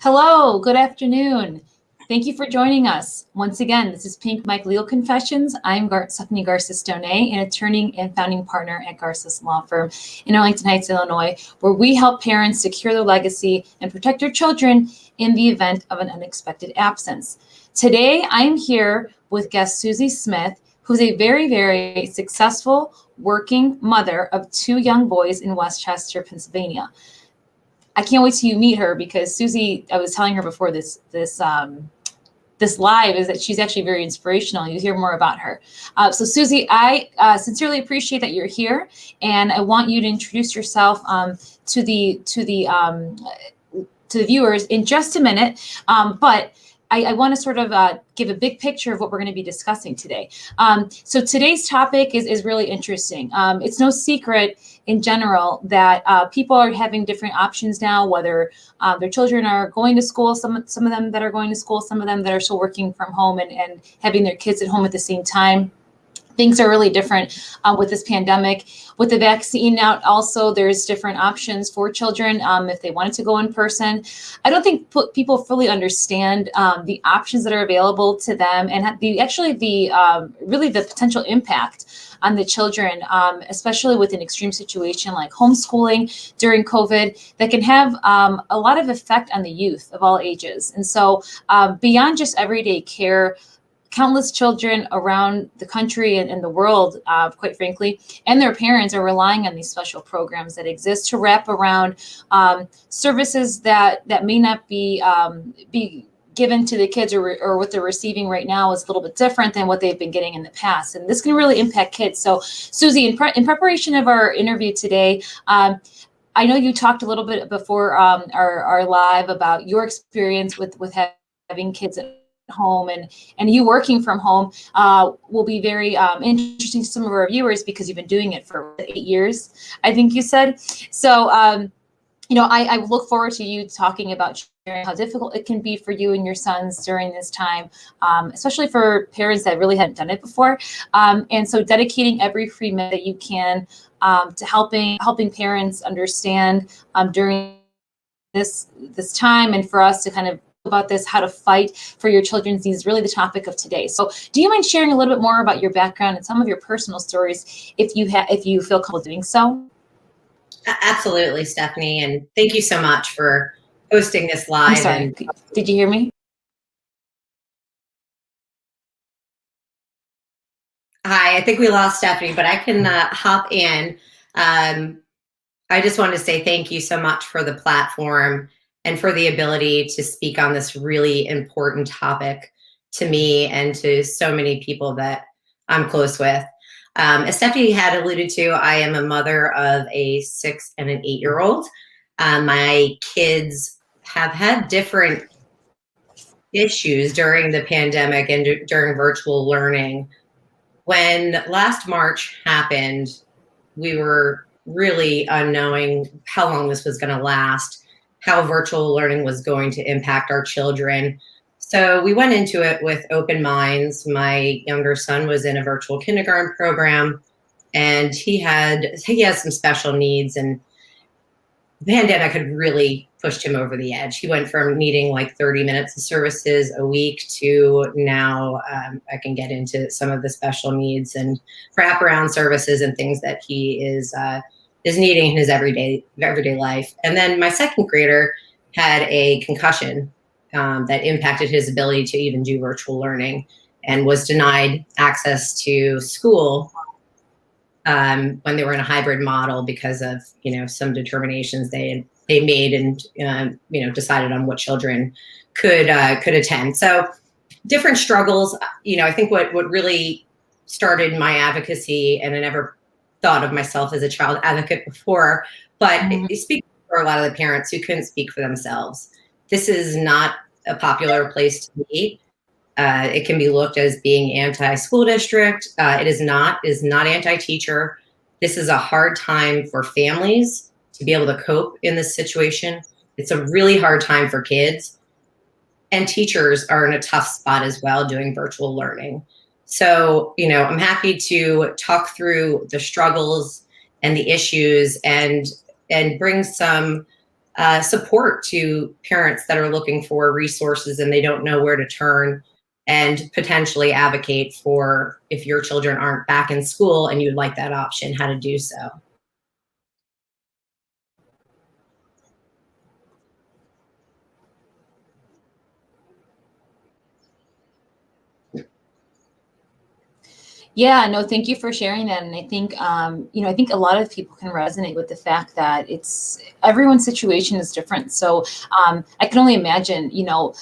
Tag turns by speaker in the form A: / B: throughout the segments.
A: Hello, good afternoon. Thank you for joining us. Once again, this is Pink Mike Legal Confessions. I'm Stephanie Garces-Donay, an attorney and founding partner at Garces Law Firm in Arlington Heights, Illinois, where we help parents secure their legacy and protect their children in the event of an unexpected absence. Today, I'm here with guest Susie Smith, who's a very, very successful working mother of two young boys in Westchester, Pennsylvania. I can't wait till you meet her because Susie, I was telling her before this live, is that she's actually very inspirational. You hear more about her. So Susie, I sincerely appreciate that you're here, and I want you to introduce yourself to the viewers in just a minute. But I want to sort of give a big picture of what we're going to be discussing today. So today's topic is really interesting. It's no secret in general that people are having different options now, whether their children are going to school, some of them that are going to school, some of them that are still working from home and having their kids at home at the same time. Things are really different with this pandemic. With the vaccine out, also, there's different options for children if they wanted to go in person. I don't think people fully understand the options that are available to them and really the potential impact on the children, especially with an extreme situation like homeschooling during COVID, that can have a lot of effect on the youth of all ages. And so beyond just everyday care, countless children around the country and the world, quite frankly, and their parents are relying on these special programs that exist to wrap around services that may not be given to the kids or what they're receiving right now is a little bit different than what they've been getting in the past. And this can really impact kids. So Susie, in preparation of our interview today, I know you talked a little bit before our live about your experience with having kids at home and you working from home will be very interesting to some of our viewers because you've been doing it for 8 years, I think you said. So, I look forward to you talking about sharing how difficult it can be for you and your sons during this time, especially for parents that really hadn't done it before. And so dedicating every free minute that you can to helping parents understand during this time, and for us to kind of about this, how to fight for your children's needs, is really the topic of today. So do you mind sharing a little bit more about your background and some of your personal stories if you feel comfortable doing so?
B: Absolutely, Stephanie, and thank you so much for hosting this live.
A: I'm sorry, did you hear me?
B: Hi, I think we lost Stephanie, but I can hop in. I just wanted to say thank you so much for the platform and for the ability to speak on this really important topic to me and to so many people that I'm close with. As Stephanie had alluded to, I am a mother of a 6 and an 8-year-old. My kids have had different issues during the pandemic and during virtual learning. When last March happened, we were really unknowing how long this was going to last, how virtual learning was going to impact our children. So we went into it with open minds. My younger son was in a virtual kindergarten program, and he has some special needs, and the pandemic had really pushed him over the edge. He went from needing like 30 minutes of services a week to now I can get into some of the special needs and wraparound services and things that he is needing in his everyday life. And then my second grader had a concussion that impacted his ability to even do virtual learning and was denied access to school when they were in a hybrid model because of some determinations they made and decided on what children could attend. So different struggles. I think what really started my advocacy, and I never thought of myself as a child advocate before, but speaking for a lot of the parents who couldn't speak for themselves. This is not a popular place to be. It can be looked as being anti-school district. It is not anti-teacher. This is a hard time for families to be able to cope in this situation. It's a really hard time for kids. And teachers are in a tough spot as well doing virtual learning. So, I'm happy to talk through the struggles and the issues and bring some support to parents that are looking for resources and they don't know where to turn, and potentially advocate for, if your children aren't back in school and you'd like that option, how to do so.
A: Yeah, no, thank you for sharing that. And I think, I think a lot of people can resonate with the fact that everyone's situation is different. So I can only imagine,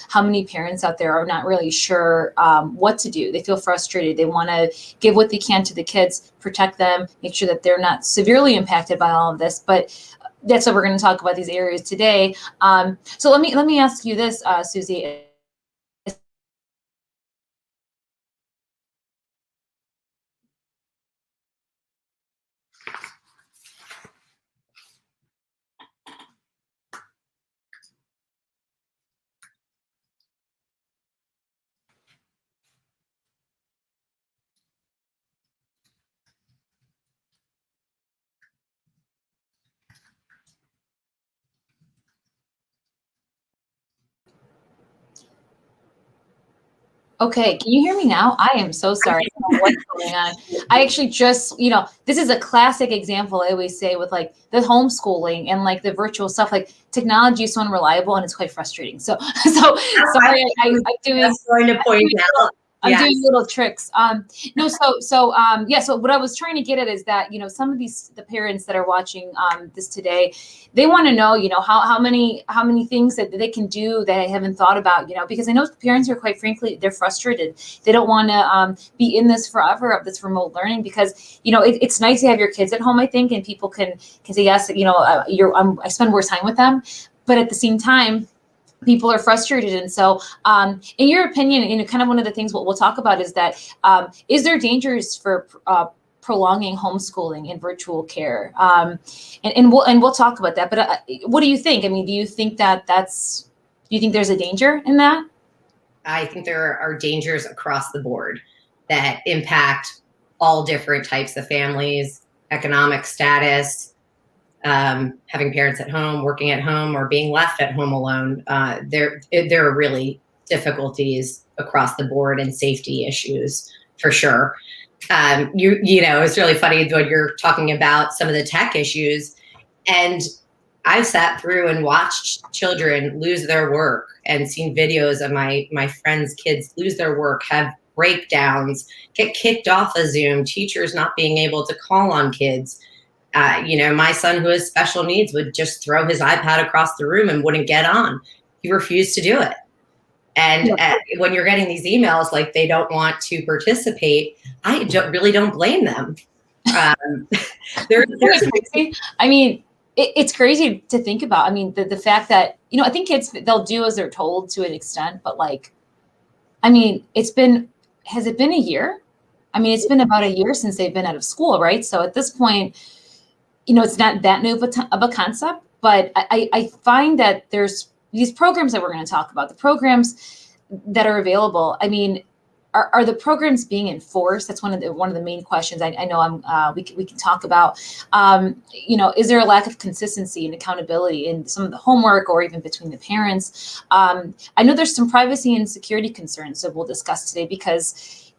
A: how many parents out there are not really sure what to do. They feel frustrated. They want to give what they can to the kids, protect them, make sure that they're not severely impacted by all of this. But that's what we're going to talk about these areas today. So let me ask you this, Susie. Okay, can you hear me now? I am so sorry. I don't know what's going on. I actually just, this is a classic example I always say with like the homeschooling and like the virtual stuff. Like technology is so unreliable and it's quite frustrating. So sorry, I'm doing.
B: That's going to point out.
A: I'm doing little tricks. No, yeah. So what I was trying to get at is that some of the parents that are watching this today, they want to know how many things that they can do that I haven't thought about. Because I know parents are, quite frankly, they're frustrated. They don't want to be in this forever of this remote learning, because it's nice to have your kids at home, I think, and people can say yes. I spend more time with them, but at the same time, people are frustrated. And so in your opinion, kind of one of the things we'll talk about is that is there dangers for prolonging homeschooling and virtual care? And we'll talk about that. But what do you think? I mean, do you think do you think there's a danger in that?
B: I think there are dangers across the board that impact all different types of families, economic status, having parents at home, working at home, or being left at home alone. There are really difficulties across the board and safety issues for sure. It's really funny when you're talking about some of the tech issues, and I've sat through and watched children lose their work and seen videos of my friends' kids lose their work, have breakdowns, get kicked off of Zoom, teachers not being able to call on kids. My son, who has special needs, would just throw his iPad across the room and wouldn't get on. He refused to do it. And when you're getting these emails like they don't want to participate, I really don't blame them.
A: I mean, it's crazy to think about. I mean, the fact that, I think kids, they'll do as they're told to an extent, but like, I mean, has it been a year? I mean, it's been about a year since they've been out of school, right? So at this point, it's not that new of a concept, but I find that there's these programs that we're going to talk about, the programs that are available. I mean, are the programs being enforced? That's one of the main questions I know we can talk about. Is there a lack of consistency and accountability in some of the homework, or even between the parents? I know there's some privacy and security concerns that we'll discuss today, because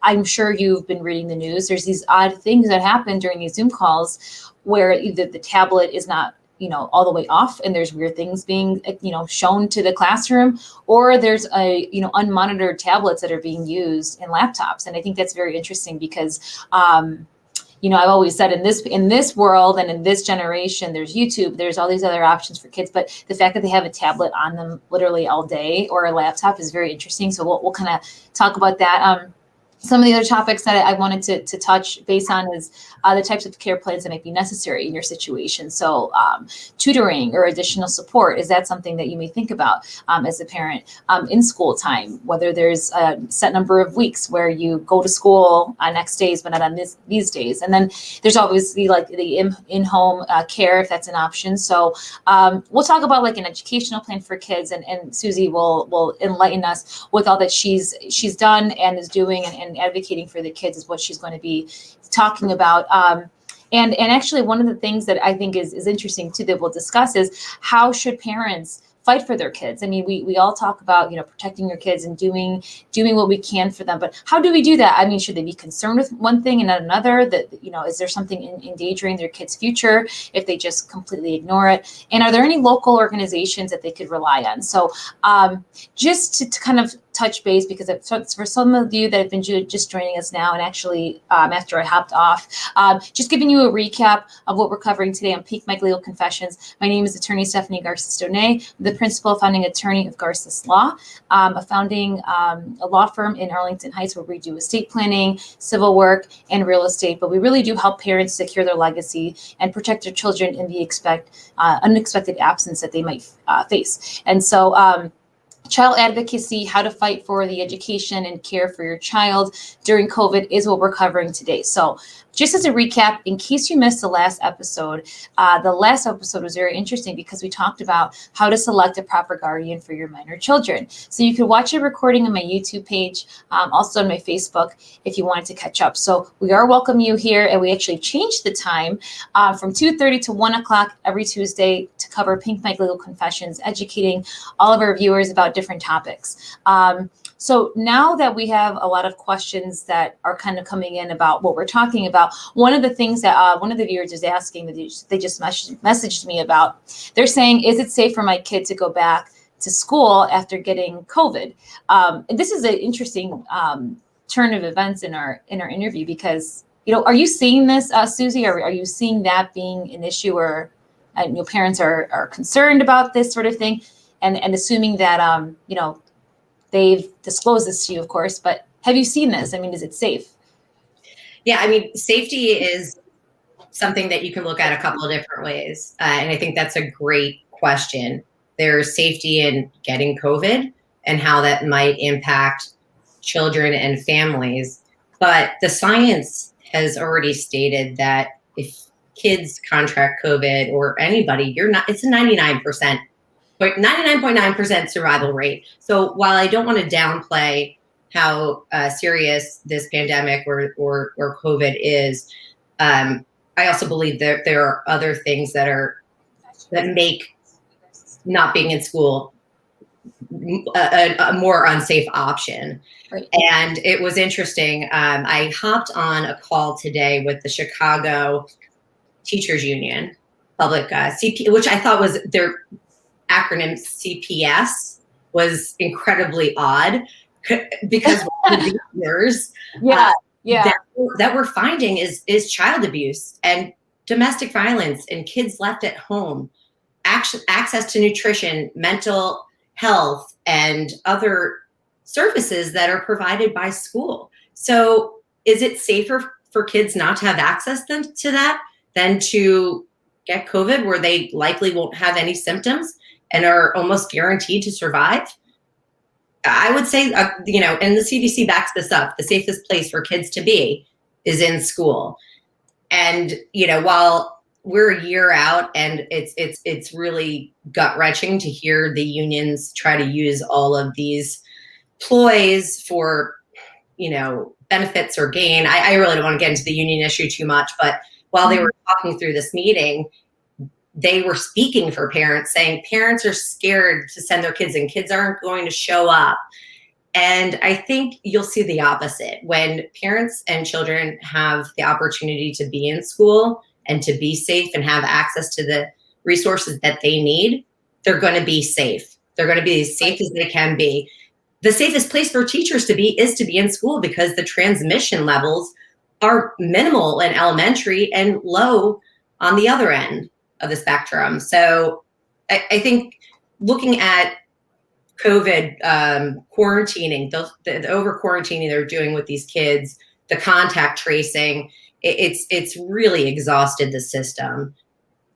A: I'm sure you've been reading the news. There's these odd things that happen during these Zoom calls where either the tablet is not all the way off, and there's weird things being shown to the classroom, or there's unmonitored tablets that are being used in laptops. And I think that's very interesting, because I've always said in this world and in this generation, there's YouTube, there's all these other options for kids, but the fact that they have a tablet on them literally all day, or a laptop, is very interesting. So we'll kind of talk about that. Some of the other topics that I wanted to touch base on is the types of care plans that might be necessary in your situation. So tutoring or additional support, is that something that you may think about as a parent in school time, whether there's a set number of weeks where you go to school on X days, but not on these days. And then there's obviously like the in-home care, if that's an option. So we'll talk about like an educational plan for kids, and Susie will enlighten us with all that she's done and is doing, and advocating for the kids is what she's going to be talking about. And actually, one of the things that I think is interesting too that we'll discuss is how should parents fight for their kids. I mean, we all talk about, protecting your kids and doing what we can for them, but how do we do that? I mean, should they be concerned with one thing and not another? That, is there something endangering their kids' future if they just completely ignore it? And are there any local organizations that they could rely on? So just to kind of touch base, because for some of you that have been just joining us now, and actually after I hopped off, just giving you a recap of what we're covering today on Peak Mike Legal Confessions. My name is Attorney Stephanie Garces-Stoney, the principal founding attorney of Garces Law, founding a law firm in Arlington Heights where we do estate planning, civil work, and real estate. But we really do help parents secure their legacy and protect their children in the unexpected absence that they might face. And so child advocacy, how to fight for the education and care for your child during COVID is what we're covering today. So just as a recap, in case you missed the last episode was very interesting because we talked about how to select a proper guardian for your minor children. So you could watch a recording on my YouTube page, also on my Facebook, if you wanted to catch up. So we are welcoming you here, and we actually changed the time from 2:30 to 1 o'clock every Tuesday to cover Pink Mike Legal Confessions, educating all of our viewers about different topics. So now that we have a lot of questions that are kind of coming in about what we're talking about, one of the things that one of the viewers is asking, that they just messaged me about, they're saying, is it safe for my kid to go back to school after getting COVID? And this is an interesting turn of events in our interview because, are you seeing this, Susie? Are you seeing that being an issue where parents are concerned about this sort of thing and assuming that, they've disclosed this to you, of course, but have you seen this? I mean, is it safe?
B: Yeah, I mean, safety is something that you can look at a couple of different ways. And I think that's a great question. There's safety in getting COVID and how that might impact children and families. But the science has already stated that if kids contract COVID or anybody, it's a 99.9% survival rate. So while I don't want to downplay how serious this pandemic or COVID is, I also believe that there are other things that make not being in school a more unsafe option.
A: Right.
B: And it was interesting. I hopped on a call today with the Chicago Teachers Union, public CP, which I thought was their acronym CPS was incredibly odd because the years that we're finding is child abuse and domestic violence and kids left at home, access to nutrition, mental health, and other services that are provided by school. So is it safer for kids not to have access to that than to get COVID where they likely won't have any symptoms and are almost guaranteed to survive? I would say, and the CDC backs this up, the safest place for kids to be is in school. And, while we're a year out and it's really gut-wrenching to hear the unions try to use all of these ploys for, benefits or gain. I really don't want to get into the union issue too much, but while they were talking through this meeting, they were speaking for parents, saying parents are scared to send their kids and kids aren't going to show up. And I think you'll see the opposite. When parents and children have the opportunity to be in school and to be safe and have access to the resources that they need, they're going to be safe. They're going to be as safe as they can be. The safest place for teachers to be is to be in school because the transmission levels are minimal in elementary and low on the other end of the spectrum. So I think looking at COVID quarantining, the over quarantining they're doing with these kids, the contact tracing, it's really exhausted the system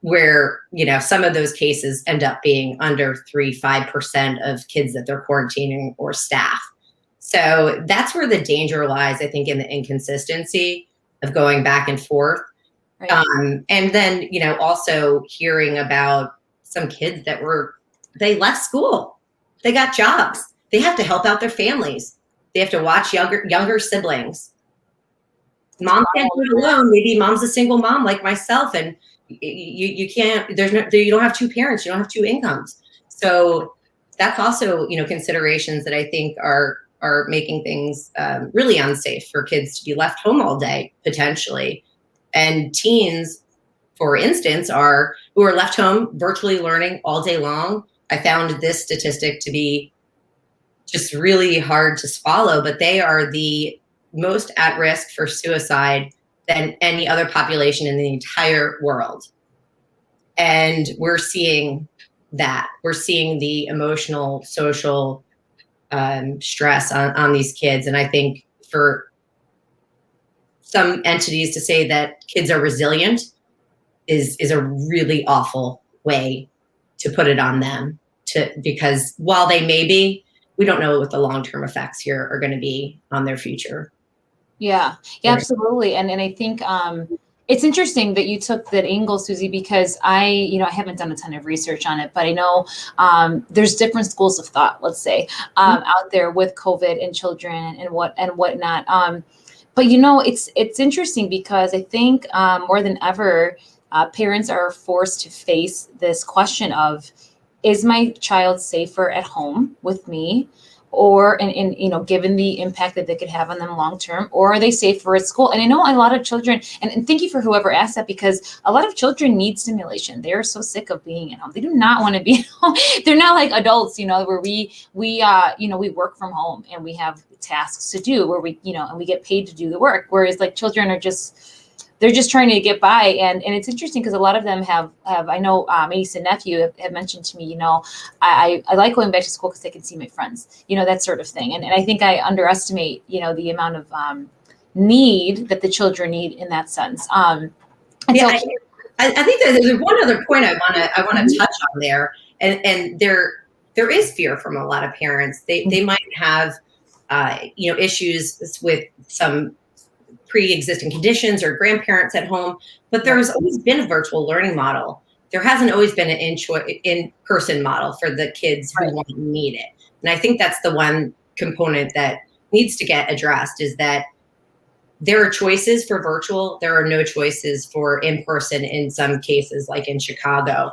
B: where, some of those cases end up being under 5% of kids that they're quarantining or staff. So that's where the danger lies, I think, in the inconsistency of going back and forth.
A: Right.
B: And then, also hearing about some kids they left school, they got jobs, they have to help out their families, they have to watch younger siblings. mom can't do it alone. Maybe mom's a single mom like myself, and you can't, you don't have two parents, you don't have two incomes. So that's also, considerations that I think are making things really unsafe for kids to be left home all day, potentially. And teens, for instance, who are left home virtually learning all day long. I found this statistic to be just really hard to swallow, but they are the most at risk for suicide than any other population in the entire world. And we're seeing that. We're seeing the emotional, social stress on these kids. And I think for some entities to say that kids are resilient is a really awful way to put it on them, because while they may be, we don't know what the long-term effects here are going to be on their future.
A: Yeah, absolutely. And I think it's interesting that you took that angle, Susie, because I haven't done a ton of research on it, but I know there's different schools of thought, let's say, out there with COVID and children and whatnot. But it's interesting because I think more than ever, parents are forced to face this question of, is my child safer at home with me? Or, and given the impact that they could have on them long term, or are they safer at school? And I know a lot of children, and thank you for whoever asked that, because a lot of children need stimulation. They are so sick of being at home. They do not want to be at home. They're not like adults, where we work from home and we have tasks to do, where we, and we get paid to do the work. Whereas like children are they're just trying to get by. And it's interesting because a lot of them have I know my niece and nephew have mentioned to me, I like going back to school because I can see my friends, that sort of thing. And I think I underestimate, the amount of need that the children need in that sense. I
B: think there's one other point I want to touch on there. And there is fear from a lot of parents. They might have, issues with some pre-existing conditions or grandparents at home, but there's always been a virtual learning model. There hasn't always been an in-person model for the kids who want and need it. And I think that's the one component that needs to get addressed, is that there are choices for virtual. There are no choices for in-person in some cases, like in Chicago.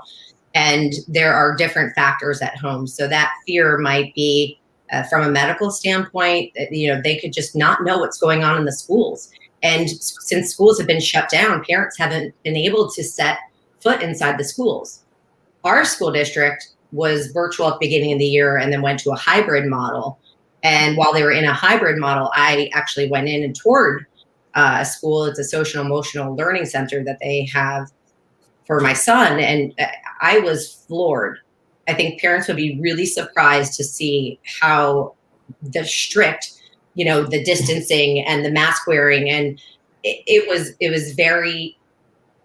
B: And there are different factors at home. So that fear might be from a medical standpoint, they could just not know what's going on in the schools. And since schools have been shut down, parents haven't been able to set foot inside the schools. Our school district was virtual at the beginning of the year and then went to a hybrid model. And while they were in a hybrid model, I actually went in and toured a school. It's a social emotional learning center that they have for my son. And I was floored. I think parents would be really surprised to see how the strict, the distancing and the mask wearing, and it was very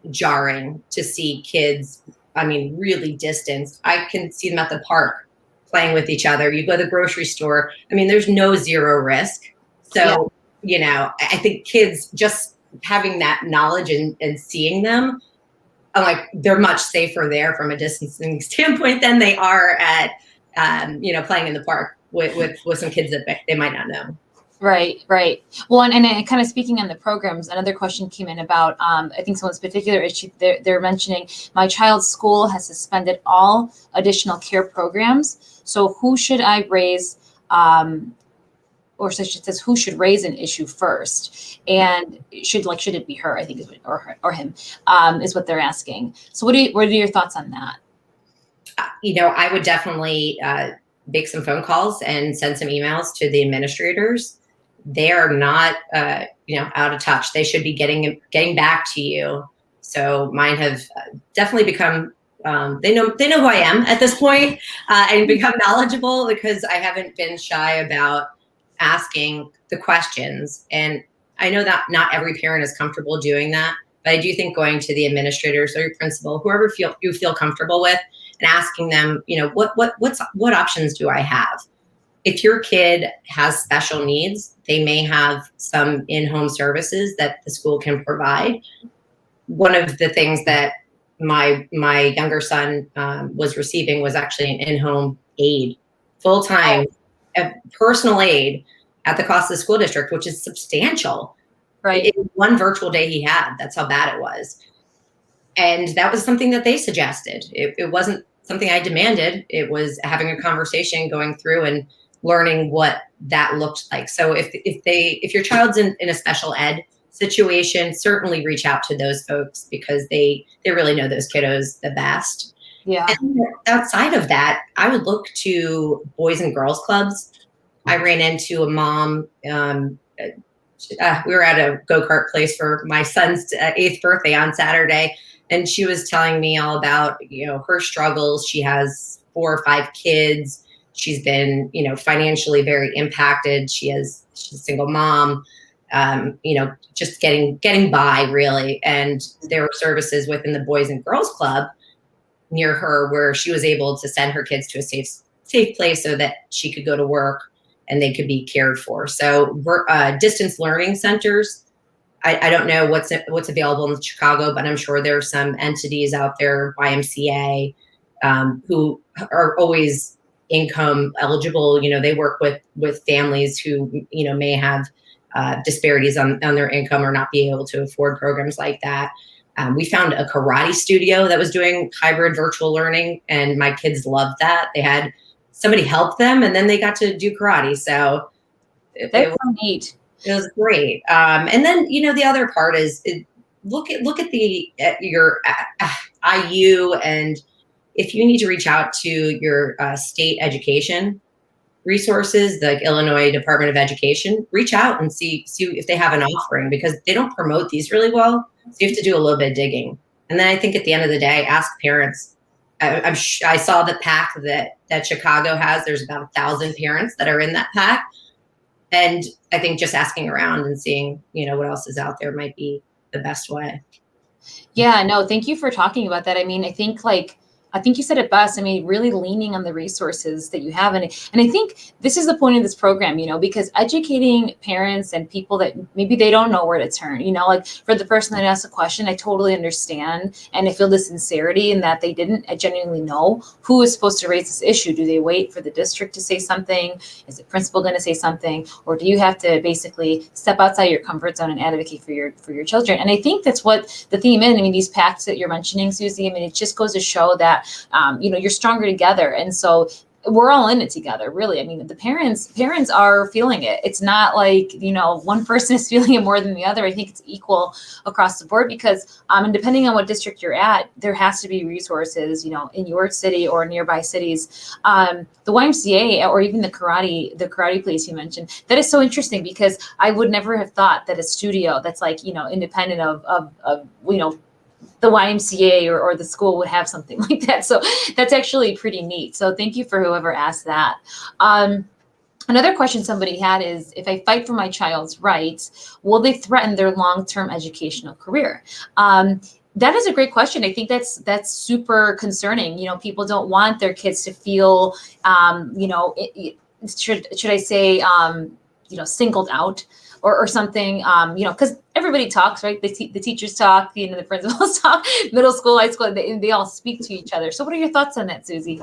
B: jarring to see kids, really distanced. I can see them at the park playing with each other. You go to the grocery store, there's no zero risk. So, I think kids just having that knowledge and seeing them, I'm like, they're much safer there from a distancing standpoint than they are at, playing in the park with some kids that they might not know.
A: Right. Well, and kind of speaking on the programs, another question came in about, I think someone's particular issue. They're mentioning, my child's school has suspended all additional care programs. So who should I raise, or so she says, who should raise an issue first? And should it be her? I think is what, or him, is what they're asking. So what are your thoughts on that?
B: I would definitely make some phone calls and send some emails to the administrators. They are not, out of touch. They should be getting back to you. So mine have definitely become, they know who I am at this point, and become knowledgeable, because I haven't been shy about asking the questions. And I know that not every parent is comfortable doing that, but I do think going to the administrators or your principal, whoever you feel comfortable with, and asking them, what options do I have? If your kid has special needs, they may have some in-home services that the school can provide. One of the things that my younger son was receiving was actually an in-home aide, full-time personal aide at the cost of the school district, which is substantial.
A: Right.
B: One virtual day he had. That's how bad it was. And that was something that they suggested. It wasn't something I demanded. It was having a conversation, going through and learning what that looked like. So if your child's in a special ed situation, certainly reach out to those folks, because they really know those kiddos the best.
A: Yeah.
B: And outside of that, I would look to boys and girls clubs. I ran into a mom. We were at a go-kart place for my son's 8th birthday on Saturday, and she was telling me all about, her struggles. She has 4 or 5 kids. She's been, financially very impacted. She's a single mom, just getting by, really. And there were services within the Boys and Girls Club near her where she was able to send her kids to a safe place so that she could go to work and they could be cared for. So we're distance learning centers. I don't know what's available in Chicago, but I'm sure there are some entities out there, YMCA, who are always income eligible. They work with families who, may have disparities on their income or not be able to afford programs like that. We found a karate studio that was doing hybrid virtual learning, and my kids loved that. They had somebody help them, and then they got to do karate. So
A: That's so neat.
B: It was great. And then, the other part is look at your IU, and if you need to reach out to your state education resources, like Illinois Department of Education, reach out and see if they have an offering, because they don't promote these really well. So you have to do a little bit of digging. And then I think at the end of the day, ask parents. I saw the pack that Chicago has. There's about 1,000 parents that are in that pack. And I think just asking around and seeing, what else is out there might be the best way.
A: Yeah, no, thank you for talking about that. I mean, I think you said it best. I mean, really leaning on the resources that you have. And I think this is the point of this program, because educating parents and people that maybe they don't know where to turn, like for the person that asked a question, I totally understand. And I feel the sincerity in that they didn't genuinely know who is supposed to raise this issue. Do they wait for the district to say something? Is the principal going to say something? Or do you have to basically step outside your comfort zone and advocate for your children? And I think that's what the theme is. I mean, these pacts that you're mentioning, Susie, I mean, it just goes to show that you're stronger together. And so we're all in it together, really. I mean, the parents are feeling it. It's not like, one person is feeling it more than the other. I think it's equal across the board, because and depending on what district you're at, there has to be resources, in your city or nearby cities. The YMCA or even the karate place you mentioned, that is so interesting, because I would never have thought that a studio that's like, independent of the YMCA or the school would have something like that. So that's actually pretty neat. So thank you for whoever asked that. Another question somebody had is, if I fight for my child's rights, will they threaten their long-term educational career? That is a great question. I think that's super concerning. People don't want their kids to feel, should I say, singled out or something, because everybody talks, right? The teachers talk, the principals talk, middle school, high school, they all speak to each other. So what are your thoughts on that, Susie?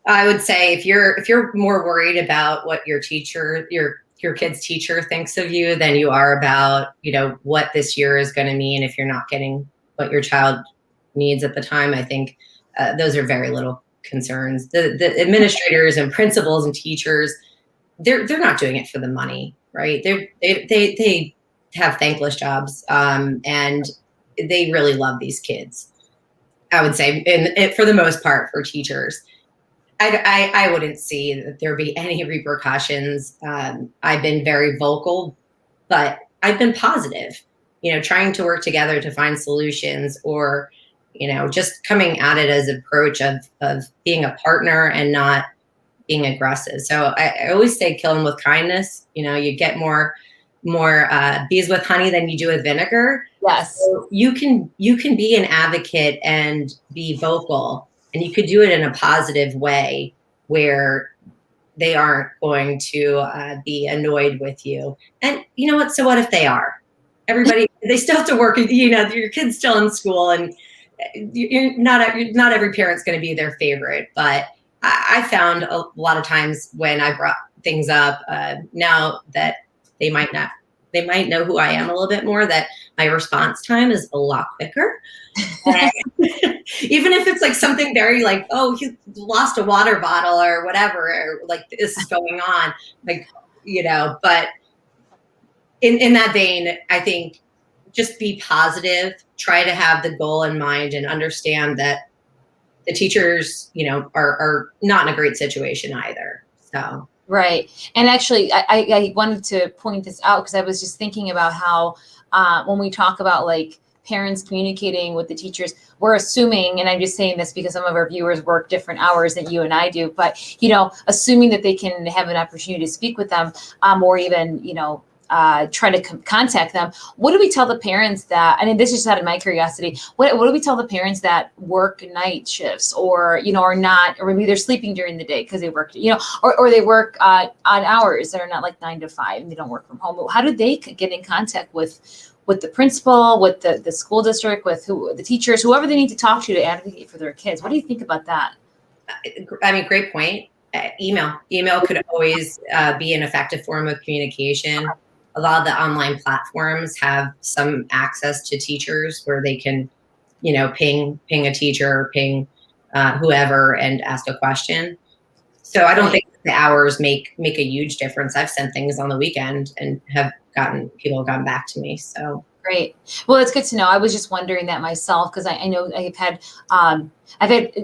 B: I would say if you're more worried about what your teacher, your kid's teacher thinks of you than you are about, what this year is going to mean if you're not getting what your child needs at the time, I think those are very little concerns. The administrators and principals and teachers, they're not doing it for the money, right? They have thankless jobs, and they really love these kids. I would say, for the most part, for teachers, I wouldn't see that there be any repercussions. I've been very vocal, but I've been positive, trying to work together to find solutions, or, just coming at it as an approach of being a partner and not being aggressive. So I always say kill them with kindness. You get more bees with honey than you do with vinegar.
A: Yes.
B: So you can be an advocate and be vocal, and you could do it in a positive way where they aren't going to be annoyed with you. And you know what? So what if they are? They still have to work. Your kid's still in school, and not every parent's going to be their favorite. But I found a lot of times when I brought things up, now that they might not they might know who I am a little bit more, that my response time is a lot quicker. And even if it's like something very like, oh, he lost a water bottle or whatever, or like this is going on, like, but in that vein, I think just be positive, try to have the goal in mind and understand that the teachers, are not in a great situation either. So.
A: Right. And actually, I wanted to point this out because I was just thinking about how when we talk about like parents communicating with the teachers, we're assuming, and I'm just saying this because some of our viewers work different hours than you and I do, but, assuming that they can have an opportunity to speak with them or even, try to contact them. What do we tell the parents that, I mean, this is just out of my curiosity, what do we tell the parents that work night shifts or, are not, or maybe they're sleeping during the day because they work, or they work odd hours that are not like 9 to 5 and they don't work from home. How do they get in contact with the principal, with the school district, with the teachers, whoever they need to talk to advocate for their kids? What do you think about that?
B: I mean, great point. Email could always be an effective form of communication. A lot of the online platforms have some access to teachers where they can, ping a teacher or ping whoever and ask a question. So I don't think the hours make a huge difference. I've sent things on the weekend and people have gotten back to me. So
A: great. Well, it's good to know. I was just wondering that myself because I know I've had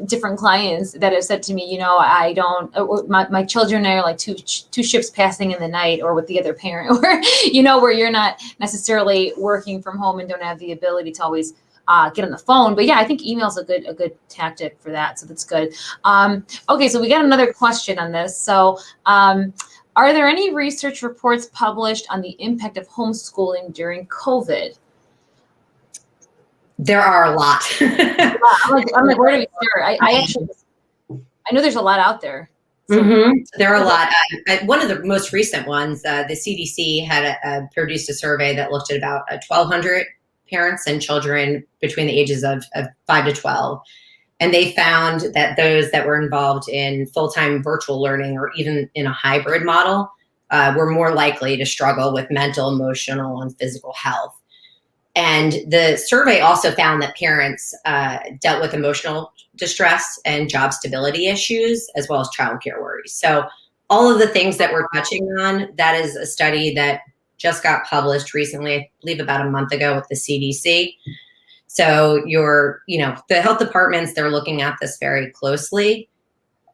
A: different clients that have said to me, I don't, my children are like two ships passing in the night, or with the other parent, where where you're not necessarily working from home and don't have the ability to always get on the phone. But yeah, I think email is a good tactic for that. So that's good. Okay, so we got another question on this. So are there any research reports published on the impact of homeschooling during COVID?
B: There are a lot.
A: Yeah, I'm like, where do we start? I know there's a lot out there. So.
B: There are a lot. One of the most recent ones, the CDC had produced a survey that looked at about 1,200 parents and children between the ages of 5 to 12. And they found that those that were involved in full-time virtual learning or even in a hybrid model were more likely to struggle with mental, emotional, and physical health. And the survey also found that parents dealt with emotional distress and job stability issues, as well as childcare worries. So all of the things that we're touching on, that is a study that just got published recently, I believe about a month ago with the CDC. So the health departments, they're looking at this very closely.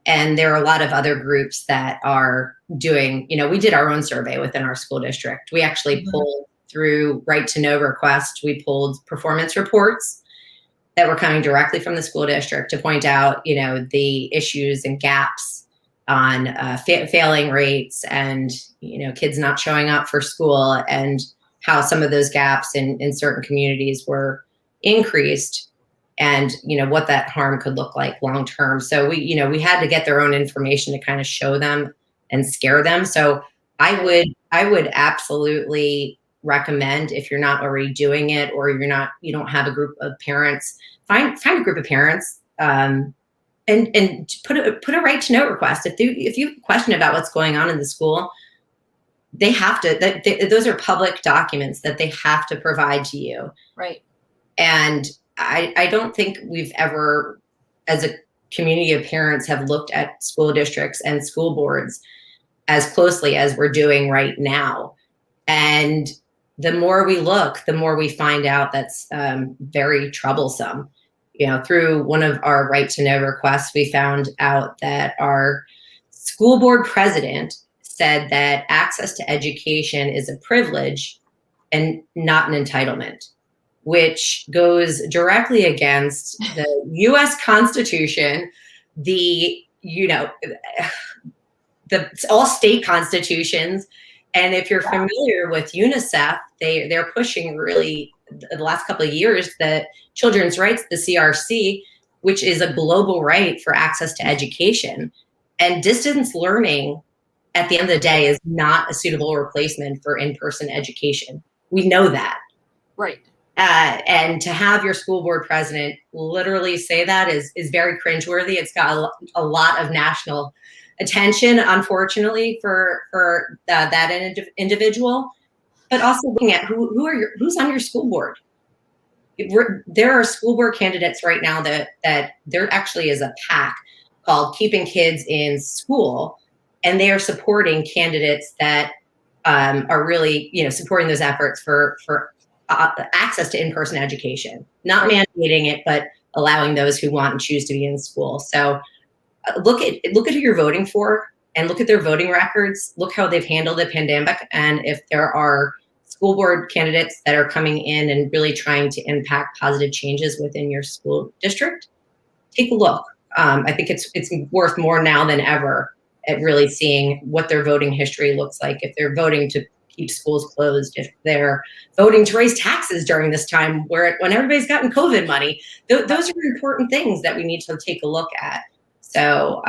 B: And there are a lot of other groups that are doing, we did our own survey within our school district. We actually pulled through right to know request, we pulled performance reports that were coming directly from the school district to point out, the issues and gaps on failing rates and, kids not showing up for school, and how some of those gaps in certain communities were increased, and what that harm could look like long term. So we had to get their own information to kind of show them and scare them. So I would absolutely recommend, if you're not already doing it, or you don't have a group of parents, find a group of parents and put a right to know request. If you have a question about what's going on in the school, they have to, those are public documents that they have to provide to you.
A: Right.
B: And I don't think we've ever, as a community of parents, have looked at school districts and school boards as closely as we're doing right now. And the more we look, the more we find out that's very troublesome. Through one of our right to know requests, we found out that our school board president said that access to education is a privilege and not an entitlement, which goes directly against the U.S. Constitution, all state constitutions. And if you're familiar with UNICEF, they're pushing really the last couple of years the children's rights, the CRC, which is a global right for access to education. And distance learning, at the end of the day, is not a suitable replacement for in-person education. We know that.
A: Right.
B: And to have your school board president literally say that is very cringeworthy. It's got a lot of national attention, unfortunately, for that individual. but also looking at who's on your school board. There are school board candidates right now that there actually is a PAC called Keeping Kids in School, and they are supporting candidates that are really, supporting those efforts for access to in-person education, not mandating it, but allowing those who want and choose to be in school. So look at who you're voting for, and look at their voting records. Look how they've handled the pandemic, and if there are school board candidates that are coming in and really trying to impact positive changes within your school district, take a look. I think it's worth more now than ever at really seeing what their voting history looks like. If they're voting to keep schools closed, if they're voting to raise taxes during this time when everybody's gotten COVID money, those are important things that we need to take a look at. So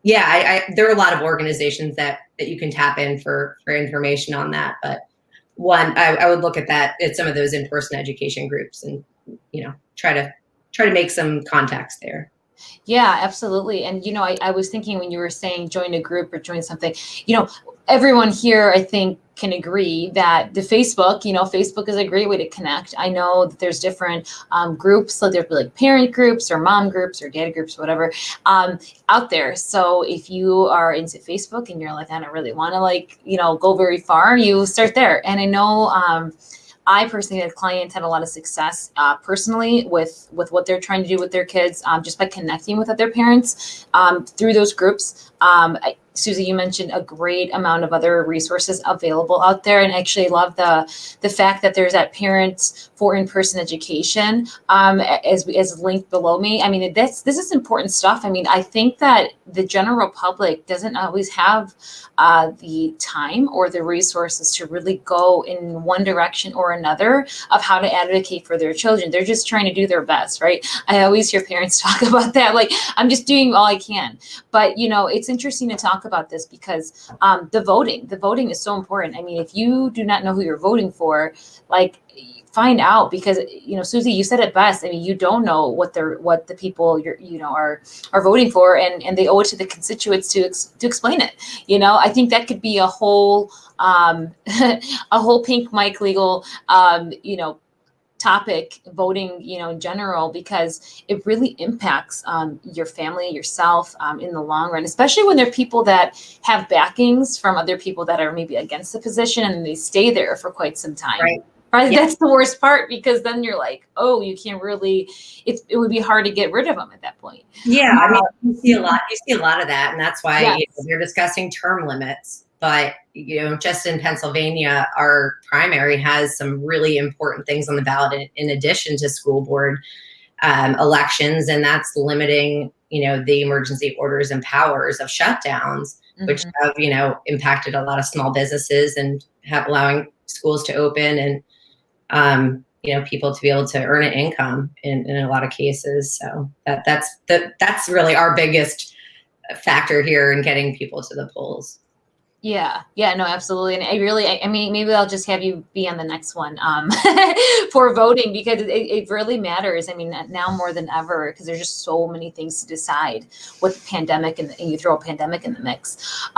B: there are a lot of organizations that you can tap in for information on that. But I would look at some of those in-person education groups, and try to make some contacts there.
A: Yeah, absolutely. And, I was thinking when you were saying join a group or join something, everyone here, I think, can agree that the Facebook is a great way to connect. I know that there's different groups, so there'll be like parent groups or mom groups or dad groups, whatever, out there. So if you are into Facebook and you're like, I don't really want to go very far, you start there. And I know, I personally had clients had a lot of success personally with what they're trying to do with their kids, just by connecting with other parents through those groups. Susie, you mentioned a great amount of other resources available out there, and actually love the fact that there's that Parents for In-Person Education as linked below me. I mean, this is important stuff. I mean, I think that the general public doesn't always have the time or the resources to really go in one direction or another of how to advocate for their children. They're just trying to do their best, right? I always hear parents talk about that, like, I'm just doing all I can. But it's interesting to talk about this because the voting is so important. I mean, if you do not know who you're voting for, find out, because Susie, you said it best. I mean, you don't know what the people are voting for, and they owe it to the constituents to explain it. I think that could be a whole pink mic legal topic, voting, in general, because it really impacts your family, yourself, in the long run, especially when there are people that have backings from other people that are maybe against the position and they stay there for quite some time. Right. Yeah. That's the worst part, because then you're like, oh, you can't really, it would be hard to get rid of them at that point.
B: Yeah. I mean, you see a lot of that. And that's why they're discussing term limits. But, just in Pennsylvania, our primary has some really important things on the ballot in addition to school board elections. And that's limiting, the emergency orders and powers of shutdowns, which have, impacted a lot of small businesses and allowing schools to open and, people to be able to earn an income in a lot of cases. So that's really our biggest factor here in getting people to the polls.
A: Yeah, no, absolutely. And I mean, maybe I'll just have you be on the next one for voting, because it really matters. I mean, now more than ever, because there's just so many things to decide with the pandemic, and you throw a pandemic in the mix.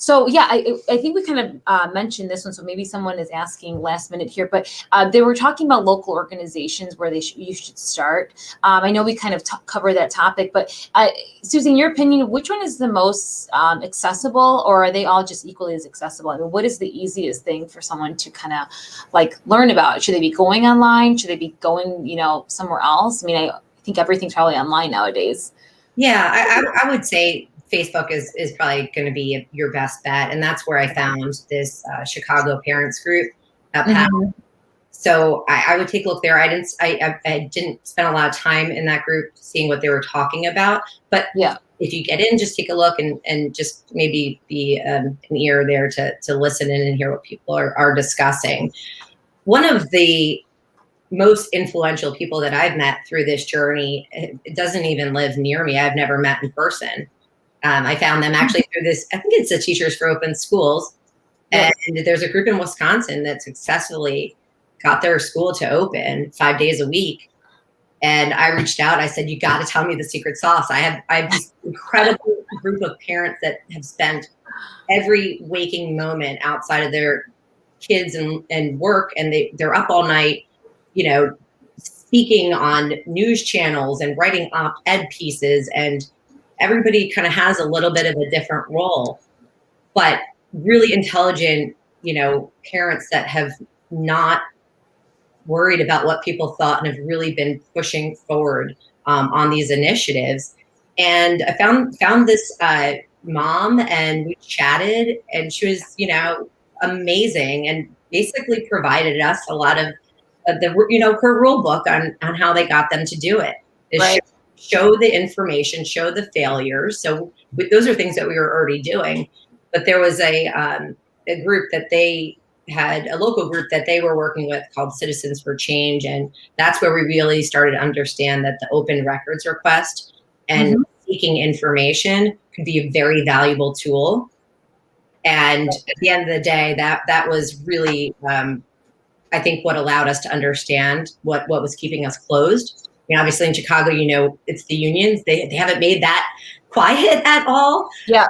A: So yeah, I think we kind of mentioned this one, so maybe someone is asking last minute here, but they were talking about local organizations where you should start. I know we kind of covered that topic, but Susie, in your opinion, which one is the most accessible, or are they all just equally as accessible? I mean, what is the easiest thing for someone to kind of learn about? Should they be going online? Should they be going, somewhere else? I mean, I think everything's probably online nowadays.
B: Yeah, I would say Facebook is probably going to be your best bet. And that's where I found this Chicago parents group. So I would take a look there. I didn't spend a lot of time in that group seeing what they were talking about. But if you get in, just take a look and just maybe be an ear there to listen in and hear what people are discussing. One of the most influential people that I've met through this journey, it doesn't even live near me. I've never met in person. I found them actually through this, I think it's the Teachers for Open Schools. And there's a group in Wisconsin that successfully got their school to open 5 days a week. And I reached out, I said, you got to tell me the secret sauce. I have this incredible group of parents that have spent every waking moment outside of their kids and work, and they're up all night, speaking on news channels and writing op-ed pieces, and everybody kind of has a little bit of a different role, but really intelligent, parents that have not worried about what people thought and have really been pushing forward on these initiatives. And I found this mom, and we chatted, and she was, amazing, and basically provided us a lot of her rule book on how they got them to do it.
A: Right.
B: Show the information, show the failures. So those are things that we were already doing. But there was a group that they had, a local group that they were working with called Citizens for Change. And that's where we really started to understand that the open records request and seeking information could be a very valuable tool. And at the end of the day, that was really, I think, what allowed us to understand what was keeping us closed. I mean, obviously in Chicago, it's the unions. They haven't made that quiet at all.
A: Yeah.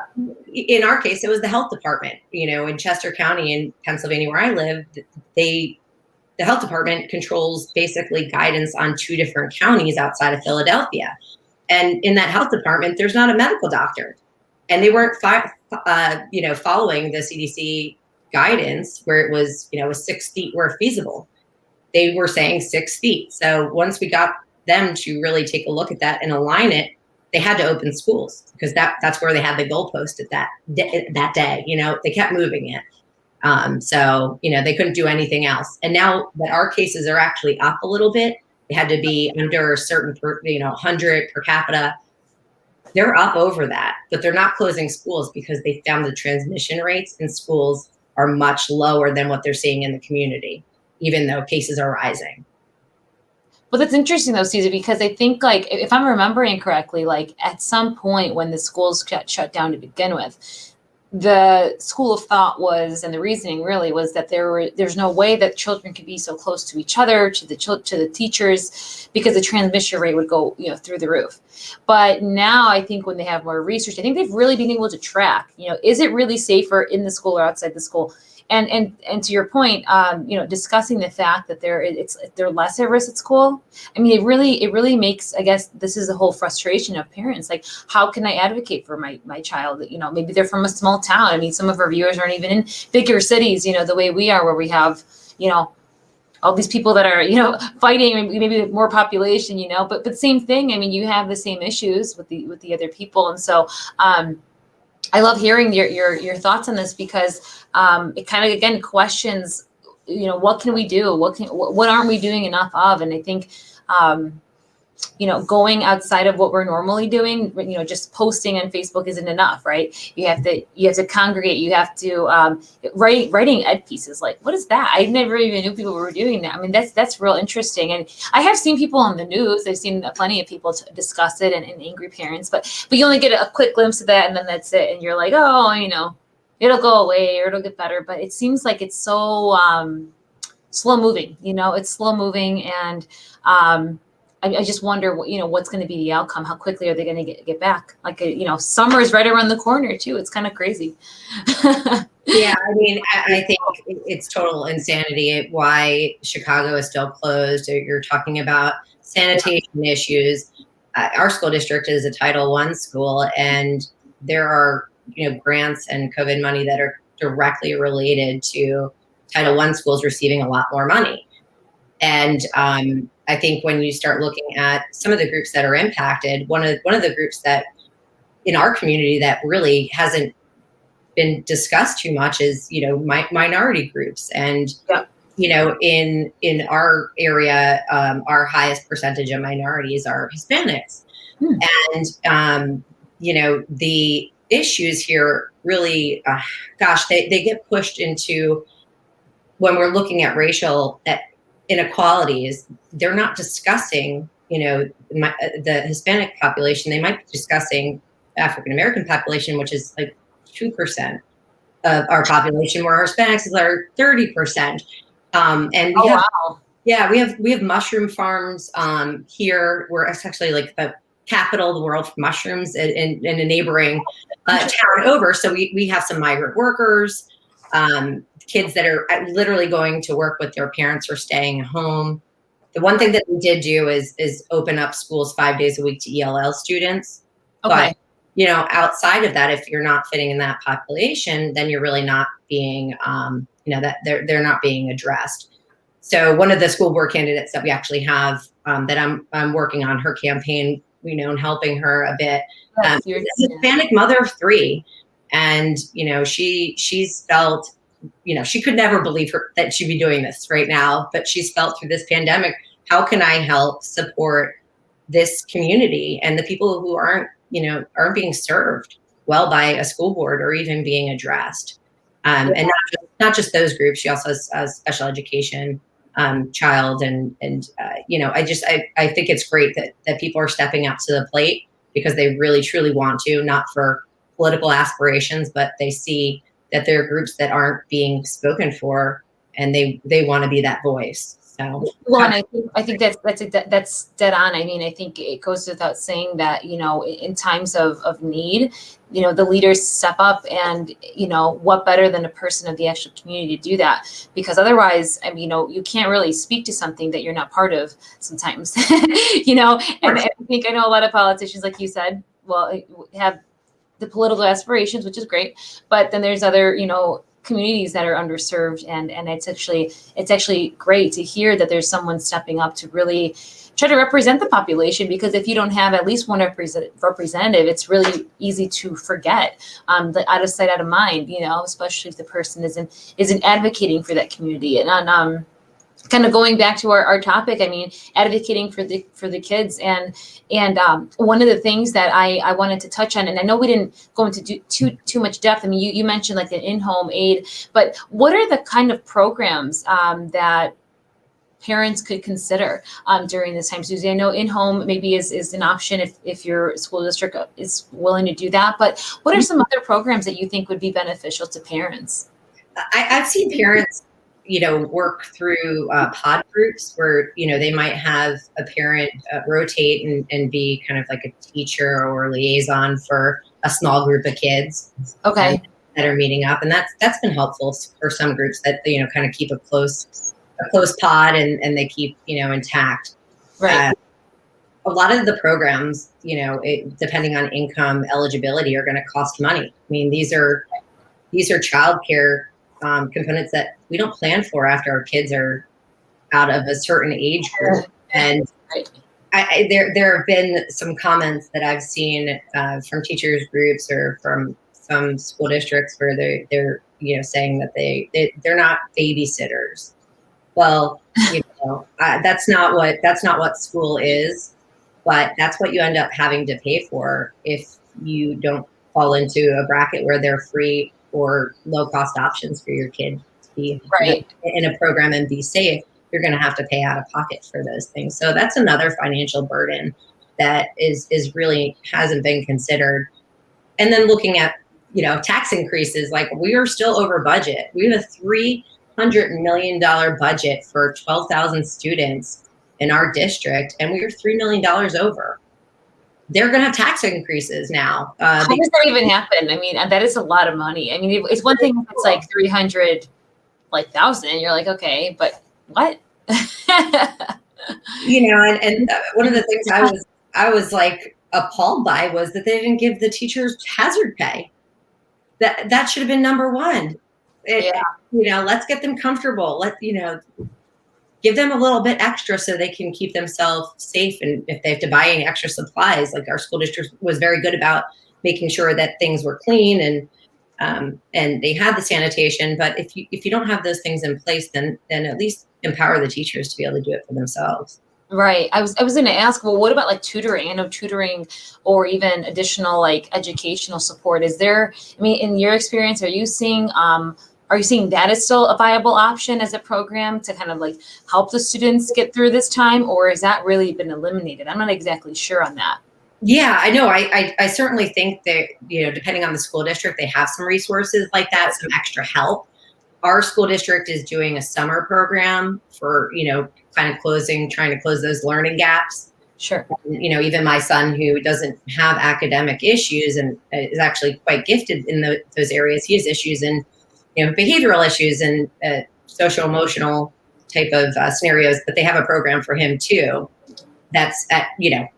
B: In our case, it was the health department. In Chester County in Pennsylvania, where I live, the health department controls basically guidance on 2 different counties outside of Philadelphia. And in that health department, there's not a medical doctor. And they weren't following the CDC guidance where it was, 6 feet were feasible. They were saying 6 feet. So once we got them to really take a look at that and align it, they had to open schools, because that's where they had the goalpost at that day. They kept moving it. So they couldn't do anything else. And now that our cases are actually up a little bit, they had to be under a certain 100 per capita. They're up over that, but they're not closing schools because they found the transmission rates in schools are much lower than what they're seeing in the community, even though cases are rising.
A: Well, that's interesting though, Caesar, because I think, like, if I'm remembering correctly, like at some point when the schools got shut down to begin with, the school of thought was, and the reasoning really was, that there's no way that children could be so close to each other, to the teachers, because the transmission rate would go, through the roof. But now I think when they have more research, I think they've really been able to track, is it really safer in the school or outside the school? And to your point, discussing the fact that they're less at risk at school. I mean, it really makes, I guess, this is the whole frustration of parents. Like, how can I advocate for my child? Maybe they're from a small town. I mean, some of our viewers aren't even in bigger cities, the way we are, where we have, all these people that are, fighting, maybe more population, but same thing. I mean, you have the same issues with the other people. And so, I love hearing your thoughts on this, because it kind of, again, questions, what can we do? What aren't we doing enough of? And I think, going outside of what we're normally doing, just posting on Facebook isn't enough, right? You have to congregate. You have to writing ed pieces. Like, what is that? I never even knew people were doing that. I mean, that's real interesting. And I have seen people on the news. I've seen plenty of people discuss it, and angry parents, but you only get a quick glimpse of that, and then that's it. And you're like, oh, it'll go away or it'll get better. But it seems like it's so slow moving. It's slow moving, and I just wonder, what's going to be the outcome? How quickly are they going to get back? Like, summer is right around the corner too. It's kind of crazy.
B: Yeah, I mean, I think it's total insanity why Chicago is still closed. You're talking about sanitation issues. Our school district is a Title I school, and there are, grants and COVID money that are directly related to Title I schools receiving a lot more money. And I think when you start looking at some of the groups that are impacted, one of the groups that in our community that really hasn't been discussed too much is, minority groups. And, in our area, our highest percentage of minorities are Hispanics. And, the issues here really, they get pushed into, when we're looking at racial inequalities, they're not discussing, the Hispanic population. They might be discussing African American population, which is like 2% of our population, where Hispanics are 30%. And we have mushroom farms here, where it's actually like the capital of the world for mushrooms in a neighboring town over. So we have some migrant workers, kids that are literally going to work with their parents or staying home. The one thing that we did do is open up schools 5 days a week to ELL students.
A: Okay.
B: But, outside of that, if you're not fitting in that population, then you're really not being, that they're not being addressed. So one of the school board candidates that we actually have that I'm working on her campaign, and helping her a bit, is a Hispanic mother of 3. And, she's felt, she could never believe that she'd be doing this right now, but she's felt through this pandemic, how can I help support this community and the people who aren't being served well by a school board or even being addressed. And not just those groups. She also has a special education child. And I think it's great that people are stepping up to the plate because they really, truly want to, not for political aspirations, but they see that there are groups that aren't being spoken for and they want to be that voice. So,
A: well, and I think that's dead on. I mean, I think it goes without saying that, in times of need, the leaders step up, and, what better than a person of the actual community to do that? Because otherwise, I mean, you can't really speak to something that you're not part of sometimes, and I think I know a lot of politicians, like you said, have the political aspirations, which is great, but then there's other, communities that are underserved, and it's actually great to hear that there's someone stepping up to really try to represent the population, because if you don't have at least one representative, it's really easy to forget, the out of sight, out of mind, especially if the person isn't advocating for that community. And kind of going back to our topic, I mean, advocating for the kids, and one of the things that I wanted to touch on, and I know we didn't go into too much depth. I mean, you mentioned like an in-home aid, but what are the kind of programs that parents could consider during this time? Susie, I know in-home maybe is an option if your school district is willing to do that, but what are some other programs that you think would be beneficial to parents?
B: I've seen parents work through pod groups where, they might have a parent rotate and be kind of like a teacher or liaison for a small group of kids.
A: Okay.
B: That are meeting up. And that's been helpful for some groups that, kind of keep a close pod and they keep, intact.
A: Right.
B: A lot of the programs, depending on income eligibility, are going to cost money. I mean, these are childcare components that we don't plan for after our kids are out of a certain age group. And there have been some comments that I've seen from teachers groups or from some school districts where they're saying that they're not babysitters. Well, that's not what school is, but that's what you end up having to pay for if you don't fall into a bracket where they're free or low cost options for your kid to be in a program and be safe. You're going to have to pay out of pocket for those things. So that's another financial burden that is really hasn't been considered. And then looking at, tax increases, like we are still over budget. We have a $300 million budget for 12,000 students in our district, and we are $3 million over. They're going to have tax increases now.
A: How does that even happen? I mean, that is a lot of money. I mean, it's one thing if it's like 300,000. You're like, okay, but what?
B: And one of the things I was like appalled by was that they didn't give the teachers hazard pay. That should have been number one. Let's get them comfortable. Give them a little bit extra so they can keep themselves safe. And if they have to buy any extra supplies, like our school district was very good about making sure that things were clean and they had the sanitation. But if you don't have those things in place, then at least empower the teachers to be able to do it for themselves.
A: Right. I was going to ask, well, what about like tutoring? I know tutoring or even additional like educational support. Is there, I mean, in your experience, are you seeing that is still a viable option as a program to kind of like help the students get through this time, or has that really been eliminated? I'm not exactly sure on that.
B: Yeah, I know. I certainly think that, depending on the school district, they have some resources like that, some extra help. Our school district is doing a summer program for, trying to close those learning gaps.
A: Sure.
B: Even my son, who doesn't have academic issues and is actually quite gifted in those areas, he has issues in, behavioral issues and social emotional type of scenarios, but they have a program for him too. That's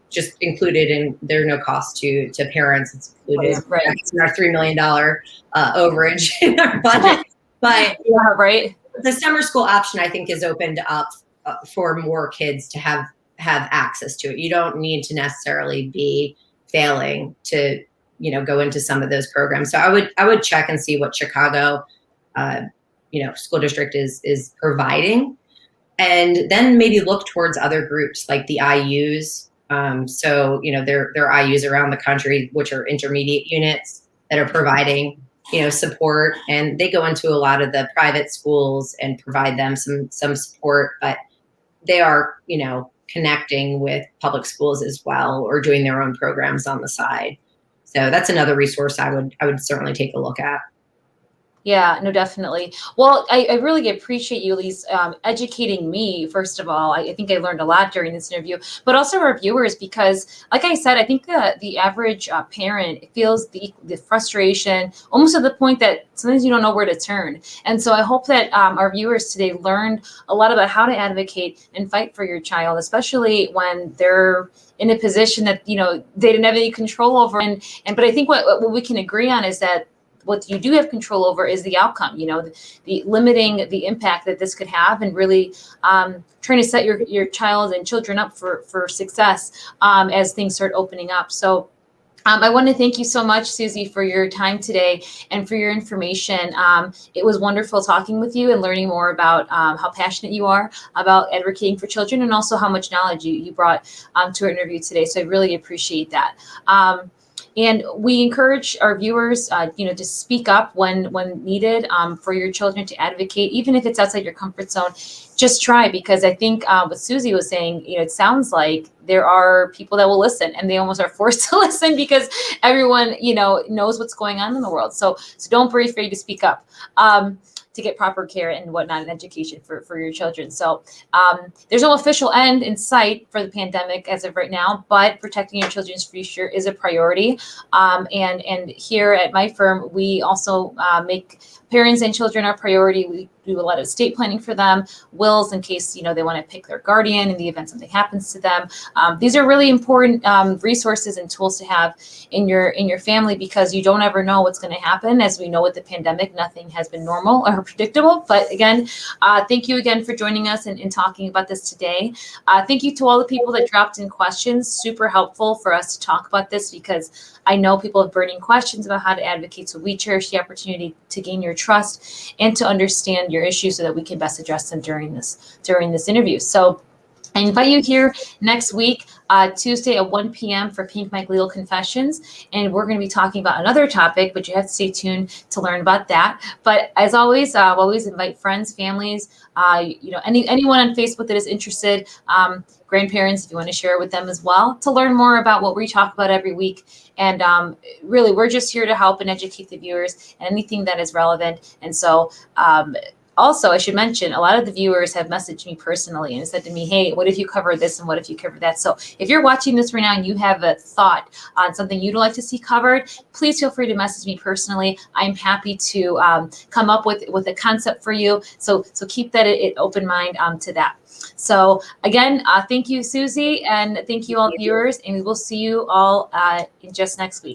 B: just included, and there are no cost to parents. It's included in our $3 million overage in our budget. But
A: yeah, right.
B: The summer school option, I think, is opened up for more kids to have access to it. You don't need to necessarily be failing to go into some of those programs. So I would check and see what Chicago school district is providing, and then maybe look towards other groups like the IUs. So there are IUs around the country, which are intermediate units that are providing support, and they go into a lot of the private schools and provide them some support, but they are connecting with public schools as well, or doing their own programs on the side. So that's another resource I would certainly take a look at.
A: Yeah, no, definitely. Well, I really appreciate you, Elise, educating me, first of all. I think I learned a lot during this interview, but also our viewers, because like I said, I think the average parent feels the frustration almost to the point that sometimes you don't know where to turn. And so I hope that our viewers today learned a lot about how to advocate and fight for your child, especially when they're in a position that, they didn't have any control over. But I think what we can agree on is that what you do have control over is the outcome, the limiting the impact that this could have, and really trying to set your child and children up for success as things start opening up. So I want to thank you so much, Susie, for your time today and for your information. It was wonderful talking with you and learning more about how passionate you are about advocating for children, and also how much knowledge you brought to our interview today. So I really appreciate that. And we encourage our viewers, to speak up when needed for your children, to advocate, even if it's outside your comfort zone. Just try, because I think what Susie was saying, it sounds like there are people that will listen, and they almost are forced to listen because everyone, knows what's going on in the world. So don't be afraid to speak up. To get proper care and whatnot, and education for your children. So there's no official end in sight for the pandemic as of right now, but protecting your children's future is a priority. And here at my firm, we also make parents and children our priority. We do a lot of estate planning for them, wills in case they want to pick their guardian in the event something happens to them. These are really important resources and tools to have in your family, because you don't ever know what's going to happen. As we know with the pandemic, nothing has been normal or predictable. But again, thank you again for joining us and talking about this today. Thank you to all the people that dropped in questions. Super helpful for us to talk about this, because I know people have burning questions about how to advocate. So we cherish the opportunity to gain your trust and to understand your issues so that we can best address them during this interview. So I invite you here next week, Tuesday at 1 p.m. for Pink Mike Legal Confessions. And we're going to be talking about another topic, but you have to stay tuned to learn about that. But as always, always invite friends, families, anyone on Facebook that is interested, grandparents, if you want to share it with them as well, to learn more about what we talk about every week. And really, we're just here to help and educate the viewers and anything that is relevant. And so also, I should mention, a lot of the viewers have messaged me personally and said to me, hey, what if you covered this and what if you covered that? So if you're watching this right now and you have a thought on something you'd like to see covered, please feel free to message me personally. I'm happy to come up with a concept for you. So keep that open mind to that. So again, thank you, Susie, and thank you all viewers, and we will see you all in just next week.